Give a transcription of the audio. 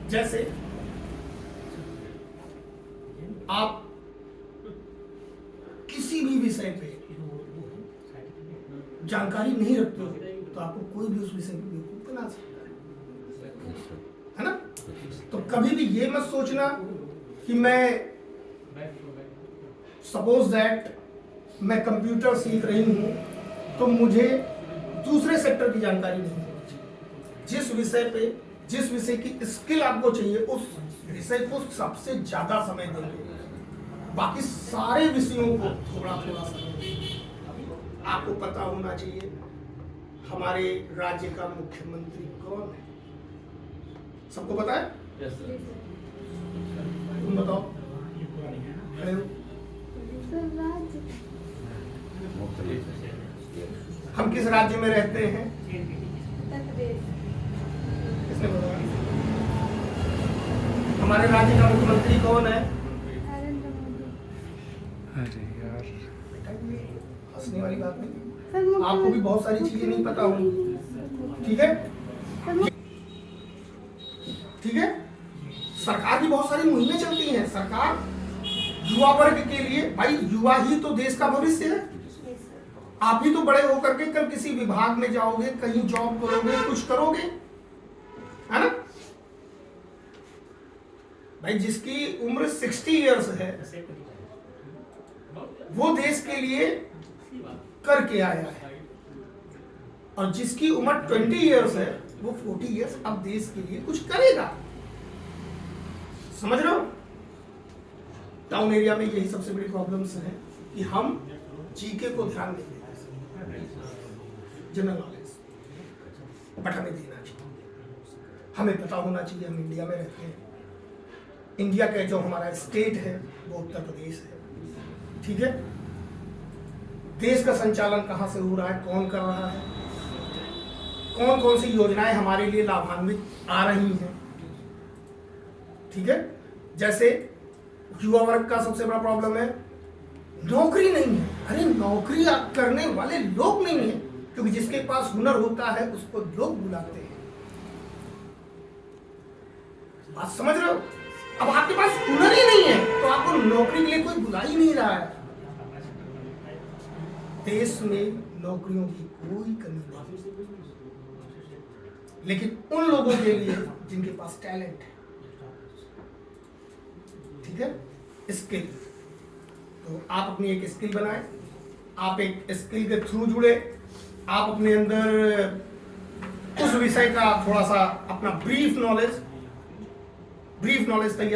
जैसे आप किसी भी विषय पे जानकारी नहीं रखते हो तो आपको कोई भी उस विषय पे बेवकूफ बना सकता है ना। तो कभी भी ये मत सोचना कि मैं सपोज दैट मैं कंप्यूटर सीख रही हूं तो मुझे दूसरे सेक्टर की जानकारी नहीं होनी चाहिए। जिस विषय की स्किल आपको चाहिए उस विषय को सबसे ज्यादा समय देंगे, बाकी सारे विषयों को थोड़ा थोड़ा समय देंगे। आपको पता होना चाहिए हमारे राज्य का मुख्यमंत्री कौन है, सबको पता है? तुम बताओ। हम किस राज्य में रहते हैं? किसने बताया? हमारे राज्य का मुख्यमंत्री कौन है? अरे यार, हंसने वाली बात नहीं, आपको भी बहुत सारी चीजें नहीं पता होंगी। ठीक है, ठीक है। सरकार की बहुत सारी मुहिमें चलती हैं। सरकार युवा वर्ग के लिए, भाई युवा ही तो देश का भविष्य है। आप ही तो बड़े होकर के कल किसी विभाग में जाओगे, कहीं जॉब करोगे, कुछ करोगे, है ना भाई। जिसकी उम्र 60 इयर्स है वो देश के लिए करके आया है, और जिसकी उम्र 20 इयर्स है वो 40 इयर्स अब देश के लिए कुछ करेगा। समझ रहे हो? टाउन एरिया में यही सबसे बड़ी प्रॉब्लम्स है कि हम जीके को ध्यान नहीं देते, जनरल नॉलेज, बट हमें देना चाहिए। हमें पता होना चाहिए हम इंडिया में रहते हैं। इंडिया का जो हमारा स्टेट है वो उत्तर प्रदेश है। ठीक है, देश का संचालन कहाँ से हो रहा है, कौन कर रहा है, कौन कौन सी योजनाएं हमारे लिए लाभान्वित आ रही हैं। ठीक है, जैसे युवा वर्ग का सबसे बड़ा प्रॉब्लम है नौकरी नहीं है। अरे नौकरी करने वाले लोग नहीं है, क्योंकि जिसके पास हुनर होता है उसको लोग बुलाते हैं। बात समझ रहे हो? अब आपके पास हुनर ही नहीं है तो आपको नौकरी के लिए कोई बुला ही नहीं रहा है। देश में नौकरियों की कोई कमी नहीं, लेकिन उन लोगों के लिए जिनके पास टैलेंट है। ठीक है, स्किल। तो आप अपनी एक स्किल बनाएं, आप एक स्किल के थ्रू जुड़े, आप अपने अंदर उस विषय का थोड़ा सा अपना ब्रीफ नॉलेज तैयार